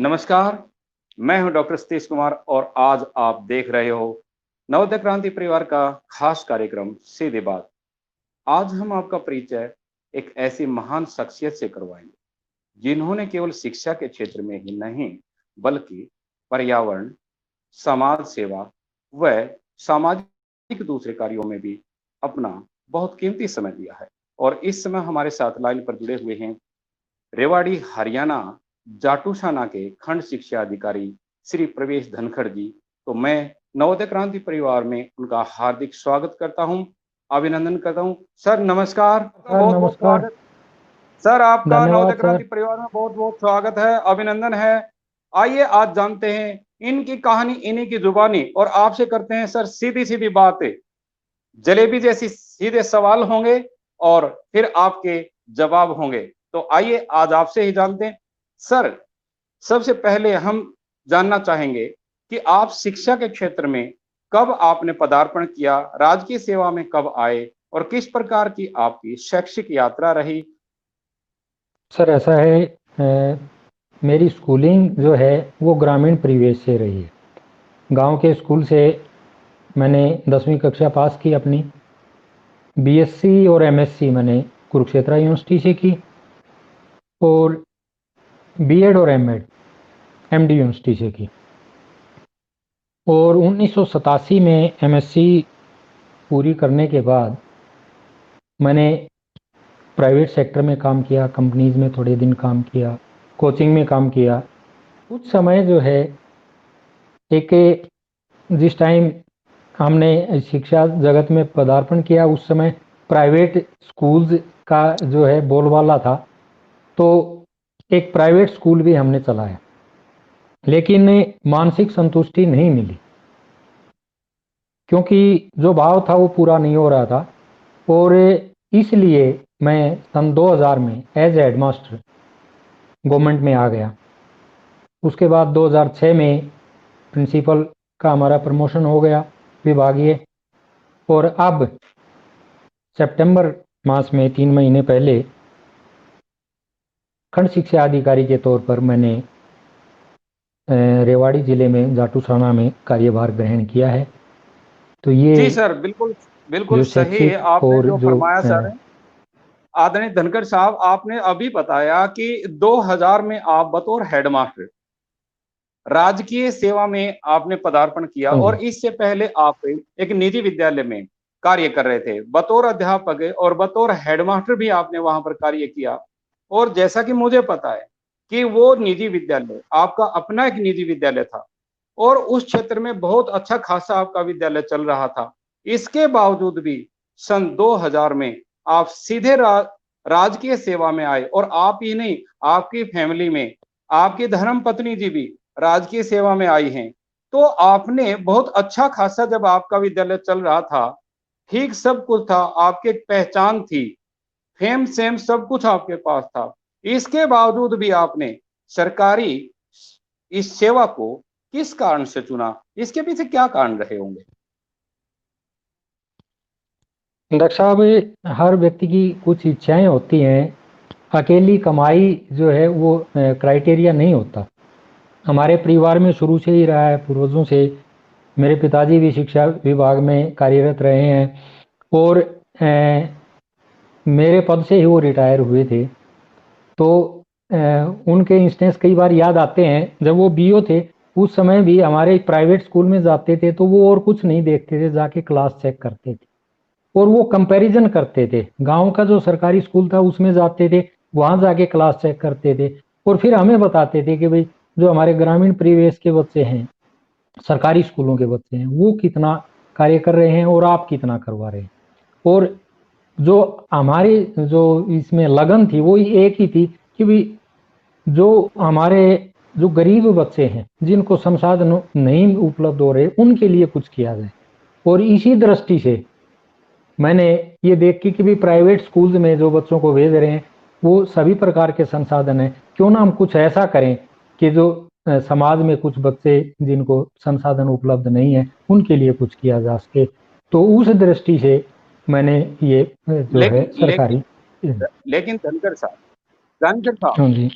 नमस्कार, मैं हूं डॉक्टर सतीश कुमार और आज आप देख रहे हो नवोदय क्रांति परिवार का खास कार्यक्रम सीधी बात। आज हम आपका परिचय एक ऐसी महान शख्सियत से करवाएंगे जिन्होंने केवल शिक्षा के क्षेत्र में ही नहीं बल्कि पर्यावरण, समाज सेवा व सामाजिक दूसरे कार्यों में भी अपना बहुत कीमती समय दिया है। और इस समय हमारे साथ लाइन पर जुड़े हुए हैं रेवाड़ी हरियाणा जाटूसाना के खंड शिक्षा अधिकारी श्री प्रवेश धनखड़ जी। तो मैं नवोदय क्रांति परिवार में उनका हार्दिक स्वागत करता हूं, अभिनंदन करता हूं। सर नमस्कार, सर बहुत बहुत नमस्कार। स्वागत। सर आपका नवोदय धन्यवाद क्रांति सर। परिवार में बहुत बहुत स्वागत है, अभिनंदन है। आइए आज जानते हैं इनकी कहानी, इन्हीं की जुबानी, और आपसे करते हैं सर सीधी सीधी बातें। जलेबी जैसी सीधे सवाल होंगे और फिर आपके जवाब होंगे। तो आइए आज आपसे ही जानते हैं। सर सबसे पहले हम जानना चाहेंगे कि आप शिक्षा के क्षेत्र में कब आपने पदार्पण किया, राजकीय सेवा में कब आए और किस प्रकार की आपकी शैक्षिक यात्रा रही। सर ऐसा है, मेरी स्कूलिंग जो है वो ग्रामीण परिवेश से रही है। गांव के स्कूल से मैंने 10वीं कक्षा पास की अपनी। बीएससी और एमएससी मैंने कुरुक्षेत्र यूनिवर्सिटी से की और बीएड और एमएड एमडी यूनिवर्सिटी से की। और 1987 में एमएससी पूरी करने के बाद मैंने प्राइवेट सेक्टर में काम किया, कंपनीज में थोड़े दिन काम किया, कोचिंग में काम किया। कुछ समय जो है एक जिस टाइम हमने शिक्षा जगत में पदार्पण किया उस समय प्राइवेट स्कूल्स का जो है बोलबाला था, तो एक प्राइवेट स्कूल भी हमने चलाया, लेकिन मानसिक संतुष्टि नहीं मिली क्योंकि जो भाव था वो पूरा नहीं हो रहा था। और इसलिए मैं सन 2000 में एज हेडमास्टर गवर्नमेंट में आ गया। उसके बाद 2006 में प्रिंसिपल का हमारा प्रमोशन हो गया विभागीय, और अब सितंबर मास में 3 महीने पहले खंड शिक्षा अधिकारी के तौर पर मैंने रेवाड़ी जिले में जाटूसाना में कार्यभार ग्रहण किया है। तो ये जी सर, बिल्कुल बिल्कुल जो सही है शैक्षिक आपने और जो जो फरमाया सर। आदरणीय धनखड़ साहब, आपने अभी बताया कि 2000 में आप बतौर हेडमास्टर राजकीय सेवा में आपने पदार्पण किया हाँ और जी, इससे पहले आप एक निजी विद्यालय में कार्य कर रहे थे बतौर अध्यापक और बतौर हेडमास्टर भी आपने वहां पर कार्य किया। और जैसा कि मुझे पता है कि वो निजी विद्यालय आपका अपना एक निजी विद्यालय था और उस क्षेत्र में बहुत अच्छा खासा आपका विद्यालय चल रहा था। इसके बावजूद भी सन 2000 में आप सीधे राजकीय सेवा में आए और आप ही नहीं, आपकी फैमिली में आपकी धर्म पत्नी जी भी राजकीय सेवा में आई हैं। तो आपने बहुत अच्छा खासा, जब आपका विद्यालय चल रहा था, ठीक सब कुछ था, आपकी एक पहचान थी, फेम सेम सब कुछ आपके पास था। इसके बावजूद भी आपने सरकारी इस सेवा को किस कारण से चुना? इसके पीछे क्या कारण रहे होंगे? डॉक्टर साहब, हर व्यक्ति की कुछ इच्छाएं होती हैं। अकेली कमाई जो है वो क्राइटेरिया नहीं होता। हमारे परिवार में शुरू से ही रहा है, पूर्वजों से। मेरे पिताजी भी शिक्षा विभाग में कार्यरत रहे हैं और मेरे पद से ही वो रिटायर हुए थे। तो उनके इंस्टेंस कई बार याद आते हैं। जब वो बीओ थे उस समय भी हमारे प्राइवेट स्कूल में जाते थे तो वो और कुछ नहीं देखते थे, जाके क्लास चेक करते थे और वो कंपैरिजन करते थे। गांव का जो सरकारी स्कूल था उसमें जाते थे, वहां जाके क्लास चेक करते थे और फिर हमें बताते थे कि भाई जो हमारे ग्रामीण परिवेश के बच्चे हैं, सरकारी स्कूलों के बच्चे हैं, वो कितना कार्य कर रहे हैं और आप कितना करवा रहे हैं। और जो हमारी जो इसमें लगन थी वो एक ही थी कि भाई जो हमारे जो गरीब बच्चे हैं जिनको संसाधन नहीं उपलब्ध हो रहे उनके लिए कुछ किया जाए। और इसी दृष्टि से मैंने ये देख के कि भी प्राइवेट स्कूल्स में जो बच्चों को भेज रहे हैं वो सभी प्रकार के संसाधन हैं, क्यों ना हम कुछ ऐसा करें कि जो समाज में कुछ बच्चे जिनको संसाधन उपलब्ध नहीं है उनके लिए कुछ किया जा सके। तो उस दृष्टि से मैंने ये जो है लेकिन सरकारी। लेकिन लेकिन धनखड़ साहब, धनखड़ साहब, हाँ जी।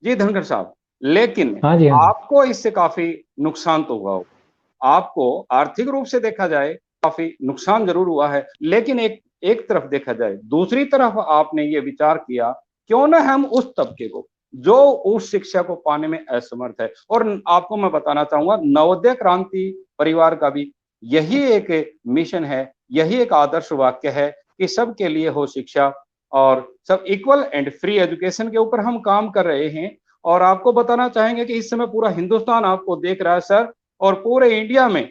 जी धनखड़ साहब, लेकिन हाँ जी, हाँ जी। आपको इससे काफी नुकसान तो हुआ होगा। आपको आर्थिक रूप से देखा जाए काफी नुकसान जरूर हुआ है, लेकिन एक एक तरफ देखा जाए, दूसरी तरफ आपने ये विचार किया, क्यों ना हम उस तबके को जो उस शिक्षा को पाने में असमर्थ है, और आपको मैं बताना चाहूंगा नवोदय क्रांति परिवार का भी यही एक मिशन है, यही एक आदर्श वाक्य है कि सबके लिए हो शिक्षा और सब इक्वल एंड फ्री एजुकेशन के ऊपर हम काम कर रहे हैं। और आपको बताना चाहेंगे कि इस समय पूरा हिंदुस्तान आपको देख रहा है सर, और पूरे इंडिया में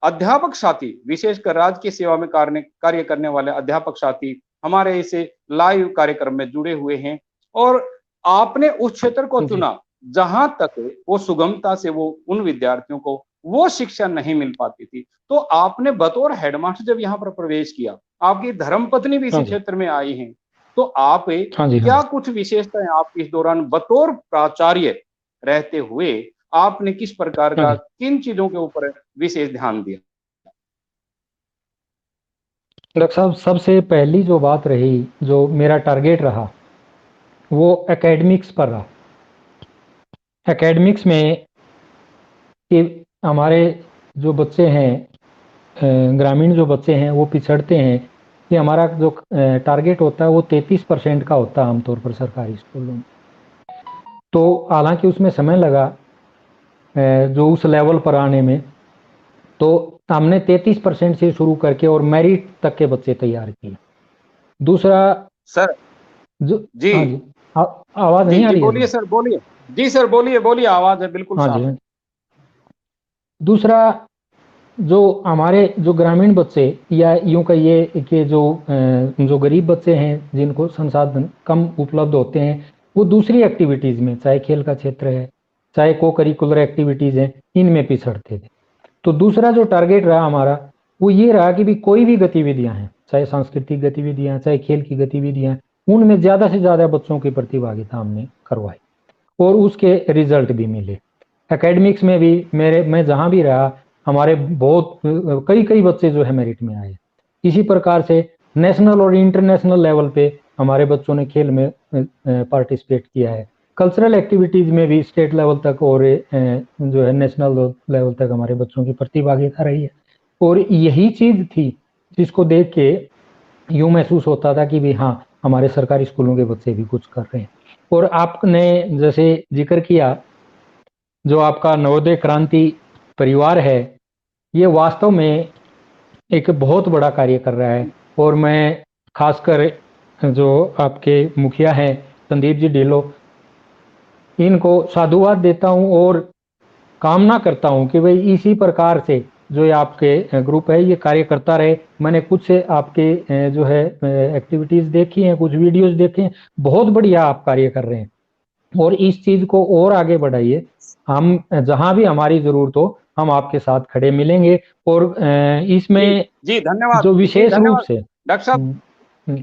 अध्यापक साथी, विशेषकर राज्य की सेवा में कार्य करने वाले अध्यापक साथी हमारे इसे लाइव कार्यक्रम में जुड़े हुए हैं। और आपने उस क्षेत्र को जी, चुना जहां तक वो सुगमता से वो उन विद्यार्थियों को वो शिक्षा नहीं मिल पाती थी। तो आपने बतौर हेडमास्टर जब यहाँ पर प्रवेश किया, आपकी धर्मपत्नी भी इसी हाँ जी, क्षेत्र में आई हैं, तो आप हाँ जी, हाँ क्या जी। कुछ विशेषताएं आप इस दौरान बतौर प्राचार्य रहते हुए आपने किस प्रकार हाँ का जी। किन चीजों के ऊपर विशेष ध्यान दिया? डॉक्टर साहब, सबसे पहली जो बात रही, जो मेरा टारगेट रहा, वो एकेडमिक्स पर रहा। एकेडमिक्स में कि हमारे जो बच्चे हैं, ग्रामीण जो बच्चे हैं वो पिछड़ते हैं, कि हमारा जो टारगेट होता है वो 33% का होता है आमतौर पर सरकारी स्कूलों में। तो हालांकि उसमें समय लगा जो उस लेवल पर आने में, तो हमने 33% से शुरू करके और मेरिट तक के बच्चे तैयार किए। दूसरा सर जो, जी हाँ जी, आ, आवाज जी नहीं आ जी रही है बोलिए सर? सर, बोलिए। जी सर, बोलिए बोलिए, आवाज है बिल्कुल हाँ जी, साफ है। हाँ। दूसरा, जो हमारे जो ग्रामीण बच्चे, या यूं कहिए कि जो गरीब बच्चे हैं जिनको संसाधन कम उपलब्ध होते हैं, वो दूसरी एक्टिविटीज में, चाहे खेल का क्षेत्र है, चाहे को करिकुलर एक्टिविटीज है, इनमें पिछड़ते थे। तो दूसरा जो टारगेट रहा हमारा, वो ये रहा कि भी कोई भी गतिविधियां हैं, चाहे सांस्कृतिक गतिविधियां, चाहे खेल की गतिविधियां, उनमें ज्यादा से ज्यादा बच्चों की प्रतिभागिता हमने करवाई और उसके रिजल्ट भी मिले। एकेडमिक्स में भी मैं जहां भी रहा, हमारे बहुत कई कई बच्चे जो है मेरिट में आए। इसी प्रकार से नेशनल और इंटरनेशनल लेवल पे हमारे बच्चों ने खेल में पार्टिसिपेट किया है। कल्चरल एक्टिविटीज में भी स्टेट लेवल तक और जो है नेशनल लेवल तक हमारे बच्चों की प्रतिभागिता रही है। और यही चीज थी जिसको देख के यूं महसूस होता था कि भी हाँ, हमारे सरकारी स्कूलों के बच्चे भी कुछ कर रहे हैं। और आपने जैसे जिक्र किया, जो आपका नवोदय क्रांति परिवार है, ये वास्तव में एक बहुत बड़ा कार्य कर रहा है। और मैं खासकर जो आपके मुखिया हैं संदीप जी ढिल्लो, इनको साधुवाद देता हूं और कामना करता हूं कि भाई इसी प्रकार से जो ये आपके ग्रुप है ये कार्य करता रहे। मैंने कुछ से आपके जो है एक्टिविटीज देखी हैं, कुछ वीडियोस देखे हैं, बहुत बढ़िया आप कार्य कर रहे हैं। और इस चीज को और आगे बढ़ाइए। हम जहां भी हमारी जरूरत हो, हम आपके साथ खड़े मिलेंगे। और जी इसमें जी धन्यवाद, जो जी विशेष रूप धन्यवाद से डॉक्टर साहब। हम्म,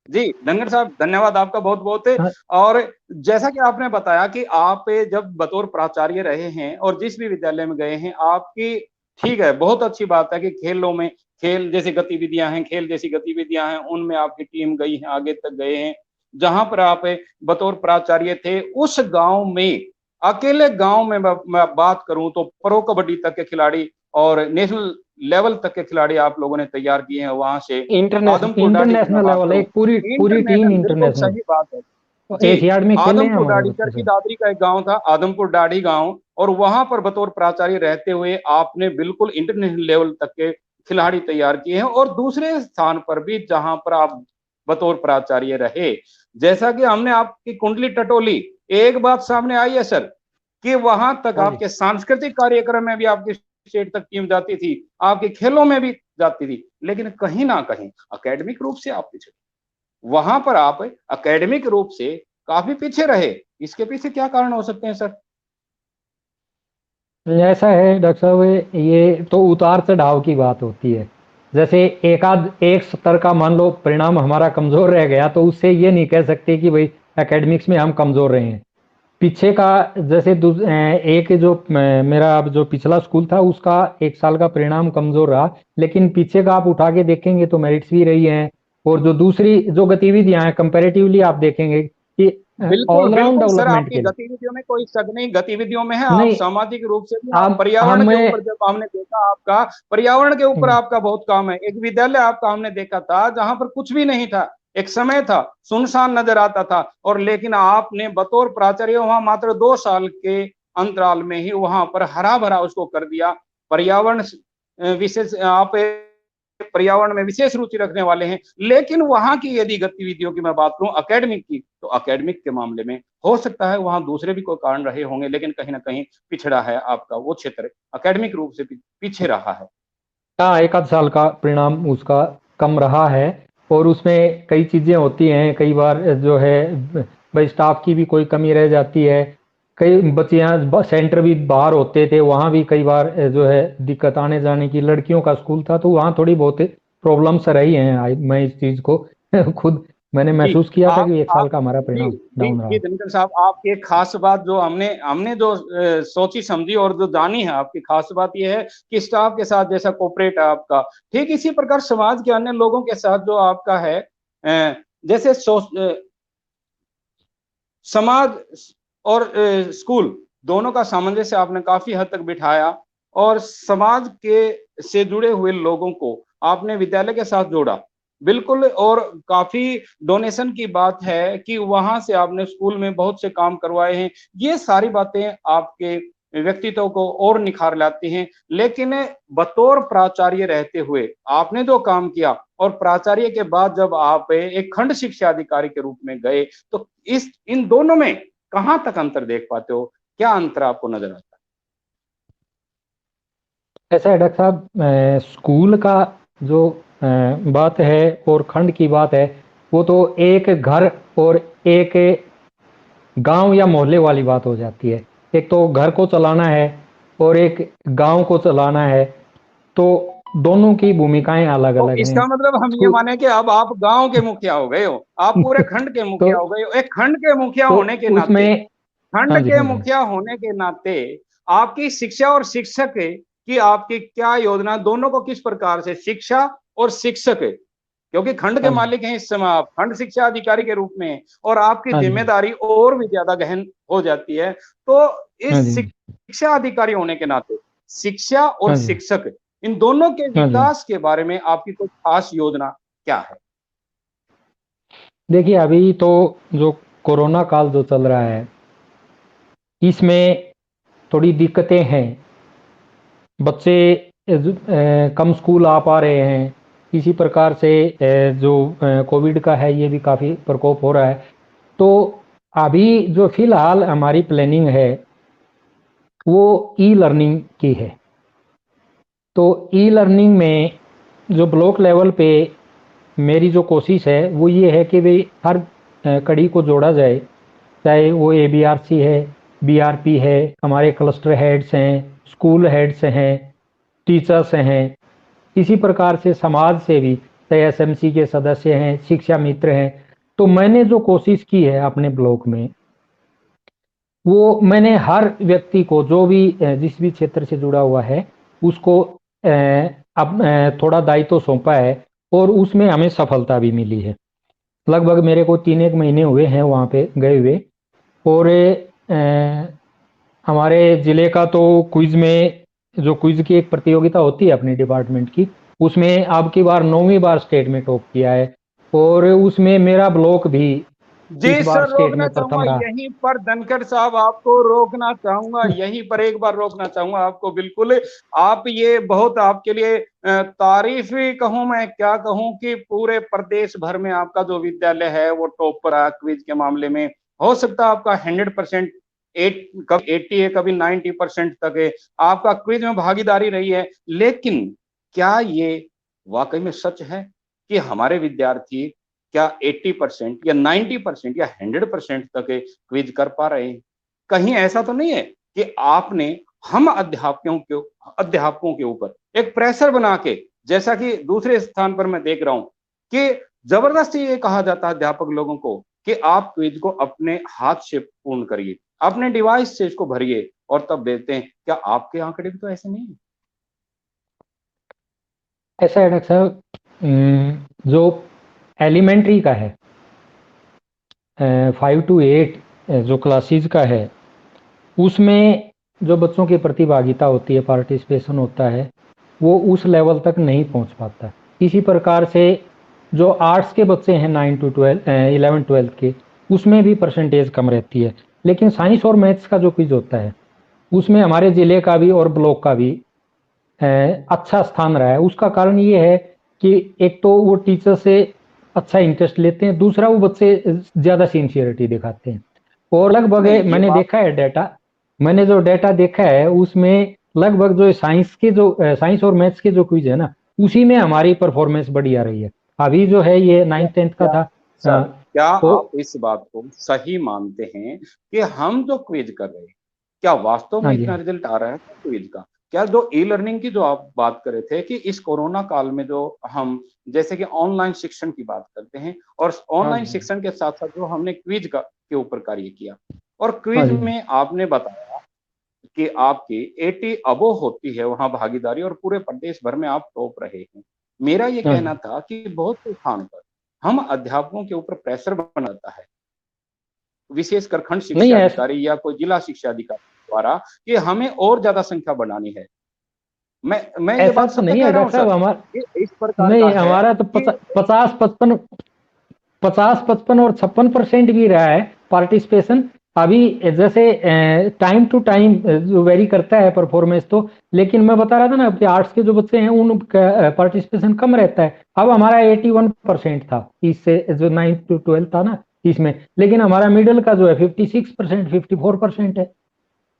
जी धनगर साहब, धन्यवाद आपका बहुत बहुत है। हाँ और जैसा कि आपने बताया कि आप जब बतौर प्राचार्य रहे हैं और जिस भी विद्यालय में गए हैं, आपकी ठीक है, बहुत अच्छी बात है कि खेलों में, खेल जैसी गतिविधियां हैं, खेल जैसी गतिविधियां हैं, उनमें आपकी टीम गई है, आगे तक गए हैं। जहां पर आप बतौर प्राचार्य थे, उस गांव में, अकेले गांव में मैं बात करूं तो प्रो कबड्डी तक के खिलाड़ी और नेशनल लेवल तक के खिलाड़ी आप लोगों ने तैयार किए हैं वहां से। इंटरनेशनल आदमपुर डाडी की मैं इंटरनेशनल बात लेवल, करूं, एक पूरी पूरी टीम इंटरनेशनल, बिल्कुल इंटरनेशनल सही बात है। जी, एशियाड में खेले हैं आदमपुर हमारे डाडी बच्चे चरखी सब। दादरी का एक गांव था, आदमपुर डाडी गांव, और वहां पर बतौर प्राचार्य रहते हुए आपने बिल्कुल इंटरनेशनल लेवल तक के खिलाड़ी तैयार किए हैं। और दूसरे स्थान पर भी जहां पर आप बतौर प्राचार्य रहे, जैसा कि हमने आपकी कुंडली टटोली, एक बात सामने आई है सर, कि वहां तक हाँ जी, आपके सांस्कृतिक कार्यक्रम में भी आपकी स्टेट तक टीम जाती थी, आपके खेलों में भी जाती थी, लेकिन कहीं ना कहीं अकेडमिक रूप से आप पीछे, वहां पर आप एकेडमिक रूप से काफी पीछे रहे। इसके पीछे क्या कारण हो सकते हैं सर? ऐसा है डॉक्टर साहब, ये तो उतार चढ़ाव की बात होती है। जैसे एक स्तर का मान लो परिणाम हमारा कमजोर रह गया, तो उससे ये नहीं कह सकते कि भाई एकेडमिक्स में हम कमजोर रहे हैं। पीछे का, जैसे एक जो मेरा अब जो पिछला स्कूल था उसका एक साल का परिणाम कमजोर रहा, लेकिन पीछे का आप उठा के देखेंगे तो मेरिट्स भी रही हैं। और जो दूसरी जो गतिविधियां हैं कंपैरेटिवली आप देखेंगे कि बिल्कुल ऑलराउंड बिल्कुल सर, डेवलपमेंट आपकी के लिए। गतिविधियों में कोई शक नहीं, गतिविधियों में है आप नहीं, सामाजिक रूप से भी, आप आप पर्यावरण के हमें ऊपर जब हमने देखा आपका, पर्यावरण के ऊपर आपका बहुत काम है। एक विद्यालय आपका हमने देखा था जहां पर कुछ भी नहीं था, एक समय था सुनसान नजर आता था, और लेकिन आपने बतौर प्राचार्य वहां मात्र 2 साल के अंतराल में ही वहां पर हरा भरा उसको कर दिया। पर्यावरण विशेष आप पर्यावरण में विशेष रुचि रखने वाले हैं, लेकिन वहां की यदि गतिविधियों की मैं बात करूं एकेडमिक की, तो एकेडमिक के मामले में हो सकता है वहां दूसरे भी कोई कारण रहे होंगे, लेकिन कहीं ना कहीं पिछड़ा है आपका वो क्षेत्र, एकेडमिक रूप से पीछे रहा है। हाँ, एक आध साल का परिणाम उसका कम रहा है। और उसमें कई चीजें होती हैं, कई बार जो है भाई स्टाफ की भी कोई कमी रह जाती है। कई बच्चे यहाँ सेंटर भी बाहर होते थे, वहाँ भी कई बार जो है दिक्कत आने जाने की, लड़कियों का स्कूल था तो वहाँ थोड़ी बहुत प्रॉब्लम्स रही हैं। मैं इस चीज को खुद मैंने जी महसूस किया था आप कि एक आप साल का हमारा जी परिणाम जी डाउन जी रहा। धनकर साहब, आपकी एक खास बात जो हमने हमने जो सोची समझी और जो जानी है, आपकी खास बात यह है कि स्टाफ के साथ जैसा कोऑपरेट है आपका, ठीक इसी प्रकार समाज के अन्य लोगों के साथ जो आपका है, जैसे समाज और स्कूल दोनों का सामंजस्य आपने काफी हद तक बिठाया, और समाज के से जुड़े हुए लोगों को आपने विद्यालय के साथ जोड़ा। बिल्कुल, और काफी डोनेशन की बात है कि वहां से आपने स्कूल में बहुत से काम करवाए हैं। ये सारी बातें आपके व्यक्तित्व को और निखार लाती हैं, लेकिन बतौर प्राचार्य रहते हुए आपने जो काम किया, और प्राचार्य के बाद जब आप एक खंड शिक्षा अधिकारी के रूप में गए, तो इस इन दोनों में कहां तक अंतर देख पाते हो, क्या अंतर आपको नजर आता ऐसा है डॉक्टर साहब, स्कूल का जो बात है और खंड की बात है, वो तो एक घर और एक गांव या मोहल्ले वाली बात हो जाती है। एक तो घर को चलाना है और एक गांव को चलाना है, तो दोनों की भूमिकाएं अलग तो अलग हैं। इसका मतलब हम ये स्कूल माने कि अब आप गांव के मुखिया हो गए हो, आप पूरे खंड के तो मुखिया हो गए हो। एक खंड के मुखिया तो होने के नाते, उसमें खंड हाँ जी, के हाँ जी, मुखिया होने के नाते आपकी शिक्षा और शिक्षक की आपकी क्या योजना, दोनों को किस प्रकार से, शिक्षा और शिक्षक, क्योंकि खंड के हाँ जी, मालिक हैं इस समय आप, खंड शिक्षा अधिकारी के रूप में, और आपकी हाँ जी, जिम्मेदारी और भी ज्यादा गहन हो जाती है। तो हाँ इस जी, शिक्षा अधिकारी होने के नाते शिक्षा और हाँ जी, शिक्षक, इन दोनों के हाँ जी। विकास के बारे में आपकी कोई खास योजना क्या है? देखिए, अभी तो जो कोरोना काल जो चल रहा है, इसमें थोड़ी दिक्कतें हैं। बच्चे कम स्कूल आ पा रहे हैं। इसी प्रकार से जो कोविड का है, ये भी काफ़ी प्रकोप हो रहा है। तो अभी जो फिलहाल हमारी प्लानिंग है, वो ई लर्निंग की है। तो ई लर्निंग में जो ब्लॉक लेवल पे मेरी जो कोशिश है वो ये है कि भाई हर कड़ी को जोड़ा जाए, चाहे वो एबीआरसी है, बीआरपी है, हमारे क्लस्टर हेड्स हैं, स्कूल हेड्स हैं, टीचर्स हैं। इसी प्रकार से समाज से भी, चाहे एसएमसी के सदस्य हैं, शिक्षा मित्र हैं। तो मैंने जो कोशिश की है अपने ब्लॉक में, वो मैंने हर व्यक्ति को जो भी जिस भी क्षेत्र से जुड़ा हुआ है उसको अब थोड़ा दायित्व सौंपा है, और उसमें हमें सफलता भी मिली है। लगभग मेरे को 3 एक महीने हुए हैं वहाँ पे गए हुए। और हमारे जिले का तो क्विज में, जो क्विज की एक प्रतियोगिता होती है अपने डिपार्टमेंट की, उसमें अब की बार 9वीं बार स्टेट में टॉप किया है। और उसमें मेरा ब्लॉक भी इस जी बार सर, स्टेट रोकना में चाहूंगा प्रथम रहा। यहीं पर धनखड़ साहब, आपको रोकना चाहूंगा यहीं पर, एक बार रोकना चाहूंगा आपको, बिल्कुल। आप ये बहुत आपके लिए तारीफ ही कहूं, मैं क्या कहूं कि पूरे प्रदेश भर में आपका जो विद्यालय है वो टॉप पर आया क्विज के मामले में। हो सकता है आपका 100%, कभी 80 है, कभी 90% तक है आपका क्विज में भागीदारी रही है, लेकिन क्या ये वाकई में सच है कि हमारे विद्यार्थी क्या 80% या 90% या 100% तक क्विज कर पा रहे हैं? कहीं ऐसा तो नहीं है कि आपने हम अध्यापकों के ऊपर एक प्रेशर बना के, जैसा कि दूसरे स्थान पर मैं देख रहा हूं कि जबरदस्ती ये कहा जाता है अध्यापक लोगों को कि आप क्विज को अपने हाथ से पूर्ण करिए, अपने डिवाइस से इसको भरिए और तब देते हैं। क्या आपके आंकड़े भी तो ऐसे नहीं है? ऐसा है डॉक्टर साहब, जो एलिमेंट्री का है, 5 to 8 जो क्लासेस का है, उसमें जो बच्चों की प्रतिभागिता होती है, पार्टिसिपेशन होता है, वो उस लेवल तक नहीं पहुंच पाता। इसी प्रकार से जो आर्ट्स के बच्चे हैं 9 to 12 11-12 के, उसमें भी परसेंटेज कम रहती है। लेकिन साइंस और मैथ्स का जो क्विज होता है, उसमें हमारे जिले का भी और ब्लॉक का भी अच्छा स्थान रहा है। उसका कारण ये है कि एक तो वो टीचर से अच्छा इंटरेस्ट लेते हैं, दूसरा वो बच्चे ज्यादा सिंसियरिटी दिखाते हैं। और लगभग नहीं, ये मैंने बात देखा है डाटा, मैंने जो डाटा देखा है उसमें लगभग जो साइंस के जो साइंस और मैथ्स के जो क्विज है ना, उसी में हमारी परफॉर्मेंस बढ़िया रही है। अभी जो है ये क्या 9th 10th का क्या था। सर, क्या आप तो इस बात को सही मानते हैं कि हम जो क्विज कर रहे हैं, क्या वास्तव हाँ में जी, इतना रिजल्ट आ रहा है क्विज का? क्या जो ई लर्निंग की जो आप बात कर रहे थे कि इस कोरोना काल में जो हम जैसे कि ऑनलाइन शिक्षण की बात करते हैं और हाँ ऑनलाइन जी, शिक्षण के साथ साथ जो हमने क्विज का के ऊपर कार्य किया और हाँ क्विज जी, में आपने बताया कि आपकी 80 अबो होती है वहां भागीदारी और पूरे प्रदेश भर में आप टॉप रहे हैं। मेरा ये हाँ कहना जी। था कि बहुत से स्थान पर हम अध्यापकों के ऊपर प्रेशर बनाता है, विशेषकर खंड नहीं शिक्षा ऐसा अधिकारी या कोई जिला शिक्षा अधिकारी द्वारा कि हमें और ज्यादा संख्या बनानी है। मैं ये ऐसा बात तो सत्य नहीं कह है रहा हूँ डॉक्टर साहब, सर, हमारा कि इस प्रकार का नहीं, है हमारा तो कि 50-55 और 56% भी रहा है पार्टिसिपेशन। अभी जैसे टाइम टू टाइम जो वेरी करता है परफॉर्मेंस तो, लेकिन मैं बता रहा था ना कि आर्ट्स के जो बच्चे हैं उनका पार्टिसिपेशन कम रहता है। अब हमारा 81% था इससे, जो 9 to 12 था ना इसमें, लेकिन हमारा मिडिल का जो है 56%, 54% है।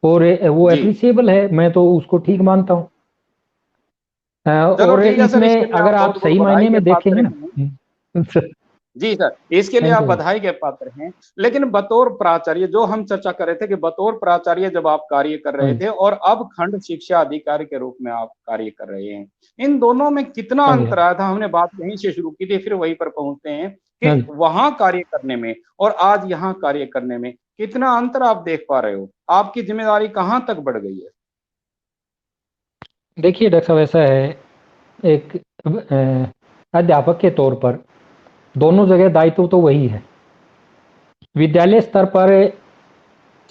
और वो जी, एप्रिसिएबल है, मैं तो उसको ठीक मानता हूँ। चलो और ठीक है सर, इसके इसमें लिए अगर आप आप बहुत बहुत सही बधाई मायने के में पात्र देखेंगे ना। हैं। जी सर, इसके लिए थैंक आप यू। बधाई के पात्र हैं। लेकिन बतौर प्राचार्य जो हम चर्चा कर रहे थे कि बतौर प्राचार्य जब आप कार्य कर हाँ रहे जी, थे और अब खंड शिक्षा अधिकारी के रूप में आप कार्य कर रहे हैं, इन दोनों में कितना हाँ जी, अंतर आया था? हमने बात यहीं से शुरू की थी, फिर वहीं पर पहुंचते हैं हाँ कि जी। वहां कार्य करने में और आज यहाँ कार्य करने में कितना अंतर आप देख पा रहे हो? आपकी जिम्मेदारी कहाँ तक बढ़ गई है? देखिए डॉक्टर साहब, ऐसा है, एक अध्यापक के तौर पर दोनों जगह दायित्व तो वही है। विद्यालय स्तर पर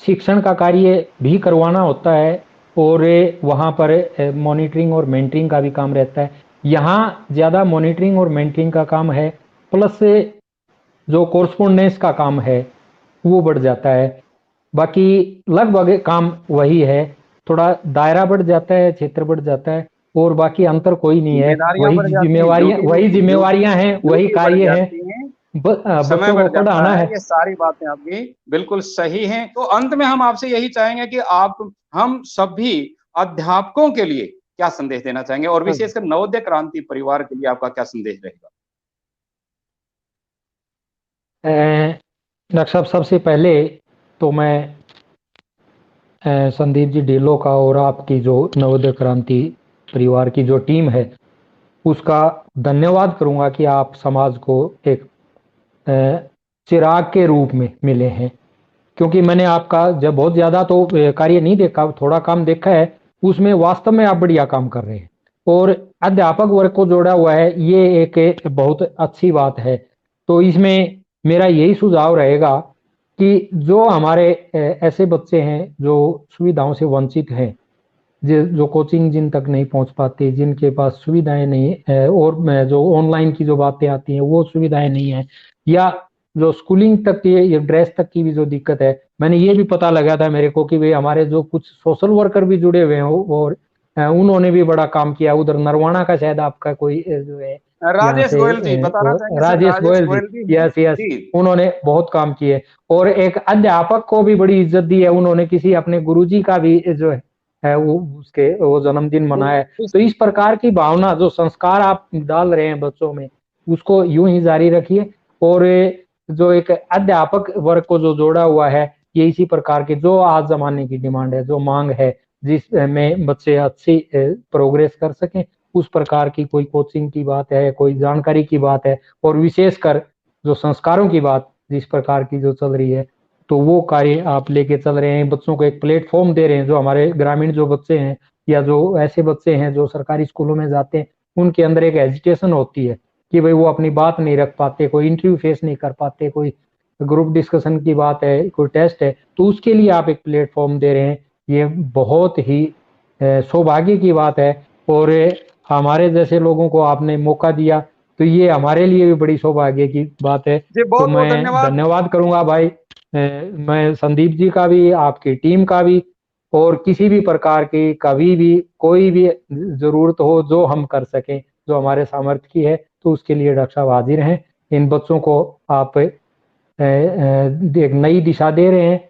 शिक्षण का कार्य भी करवाना होता है, और वहाँ पर मॉनिटरिंग और मेंटरिंग का भी काम रहता है। यहाँ ज़्यादा मॉनिटरिंग और मेंटरिंग का काम है, प्लस जो कोरस्पोंडेंस का काम है वो बढ़ जाता है। बाकी लगभग काम वही है, थोड़ा दायरा बढ़ जाता है, क्षेत्र बढ़ जाता है, और बाकी अंतर कोई नहीं है। जिम्मेदारियां बढ़ जाती हैं, वही जिम्मेवारियां हैं, वही ड्यूटी बढ़ कार्य है। जाती हैं, समय बच्चों को बढ़ जाता पढ़ाना है। है। ये सारी बातें आपकी बिल्कुल सही हैं। तो अंत में हम आपसे यही चाहेंगे कि आप हम सभी अध्यापकों के लिए क्या संदेश देना चाहेंगे और हाँ जी। विशेषकर नवोदय क्रांति परिवार के लिए आपका क्या संदेश रहेगा? डॉक्टर साहब, सबसे पहले तो मैं संदीप जी ढिल्लों का और आपकी जो नवोदय क्रांति परिवार की जो टीम है उसका धन्यवाद करूंगा कि आप समाज को एक अ, चिराग के रूप में मिले हैं। क्योंकि मैंने आपका जब बहुत ज्यादा तो कार्य नहीं देखा, थोड़ा काम देखा है, उसमें वास्तव में आप बढ़िया काम कर रहे हैं। और अध्यापक वर्ग को जोड़ा हुआ है, ये एक बहुत अच्छी बात है। तो इसमें मेरा यही सुझाव रहेगा कि जो हमारे ऐसे बच्चे हैं जो सुविधाओं से वंचित हैं, जो कोचिंग जिन तक नहीं पहुंच पाते, जिनके पास सुविधाएं नहीं है, और जो ऑनलाइन की जो बातें आती हैं वो सुविधाएं नहीं है, या जो स्कूलिंग तक की ये ड्रेस तक की भी जो दिक्कत है, मैंने ये भी पता लगा था मेरे को कि भाई हमारे जो कुछ सोशल वर्कर भी जुड़े हुए हैं, और उन्होंने भी बड़ा काम किया। उधर नरवाना का शायद आपका कोई जो है यहाँ राजेश से गोयल जी बताना चाहेंगे सर, राजेश राजेश गोयल जी, गोयल भी हैं यस यस, जी। उन्होंने बहुत काम किए। और एक अध्यापक को भी बड़ी इज्जत दी है उन्होंने, किसी अपने गुरुजी का भी जो है वो उसके वो जन्मदिन मनाया है। तो इस प्रकार की भावना, जो संस्कार आप डाल रहे हैं बच्चों में, उसको यूं ही जारी रखिए। और जो एक अध्यापक वर्ग को जो जोड़ा हुआ है, ये इसी प्रकार के जो आज जमाने की डिमांड है, जो मांग है, जिसमें बच्चे अच्छी प्रोग्रेस कर सकें, उस प्रकार की कोई कोचिंग की बात है, कोई जानकारी की बात है, और विशेषकर जो संस्कारों की बात जिस प्रकार की जो चल रही है, तो वो कार्य आप लेके चल रहे हैं। बच्चों को एक प्लेटफॉर्म दे रहे हैं। जो हमारे ग्रामीण जो बच्चे हैं, या जो ऐसे बच्चे हैं जो सरकारी स्कूलों में जाते हैं, उनके अंदर एक एजिटेशन होती है कि भाई वो अपनी बात नहीं रख पाते, कोई इंटरव्यू फेस नहीं कर पाते, कोई ग्रुप डिस्कशन की बात है, कोई टेस्ट है, तो उसके लिए आप एक प्लेटफॉर्म दे रहे हैं, ये बहुत ही सौभाग्य की बात है। और हमारे जैसे लोगों को आपने मौका दिया, तो ये हमारे लिए भी बड़ी सौभाग्य की बात है। जी, तो बहुत बहुत मैं धन्यवाद। धन्यवाद करूंगा भाई, मैं संदीप जी का भी, आपकी टीम का भी, और किसी भी प्रकार की कभी भी कोई भी जरूरत हो जो हम कर सकें, जो हमारे सामर्थ्य की है, तो उसके लिए डॉक्टर साहब हाजिर हैं। इन बच्चों को आप एक नई दिशा दे रहे हैं,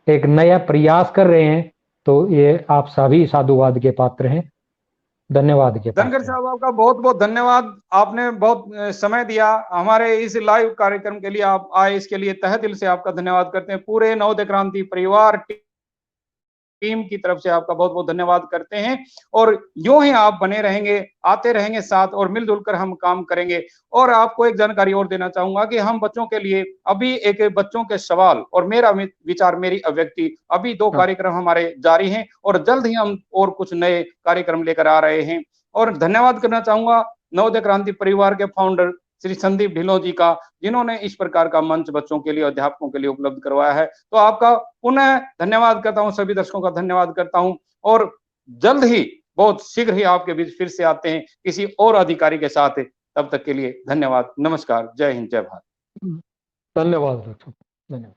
एक नया प्रयास कर रहे हैं, तो ये आप सभी साधुवाद के पात्र हैं, धन्यवाद के धनगर पात्र हैं। साहब, आपका बहुत बहुत धन्यवाद। आपने बहुत समय दिया हमारे इस लाइव कार्यक्रम के लिए, आप आए, इसके लिए तहे दिल से आपका धन्यवाद करते हैं। पूरे नवोदय क्रांति परिवार टीम की तरफ से आपका बहुत बहुत धन्यवाद करते हैं। और यूं ही आप बने रहेंगे, आते रहेंगे साथ, और मिलजुल कर हम काम करेंगे। और आपको एक जानकारी और देना चाहूंगा कि हम बच्चों के लिए अभी एक बच्चों के सवाल और मेरा विचार, मेरी अभिव्यक्ति, अभी 2 हाँ, कार्यक्रम हमारे जारी हैं, और जल्द ही हम और कुछ नए कार्यक्रम लेकर आ रहे हैं। और धन्यवाद करना चाहूंगा नवोदय क्रांति परिवार के फाउंडर श्री संदीप ढिल्लों जी का, जिन्होंने इस प्रकार का मंच बच्चों के लिए, अध्यापकों के लिए उपलब्ध करवाया है। तो आपका पुनः धन्यवाद करता हूं, सभी दर्शकों का धन्यवाद करता हूं। और जल्द ही, बहुत शीघ्र ही आपके बीच फिर से आते हैं किसी और अधिकारी के साथ। तब तक के लिए धन्यवाद, नमस्कार, जय हिंद, जय भारत। धन्यवाद डॉक्टर साहब, धन्यवाद।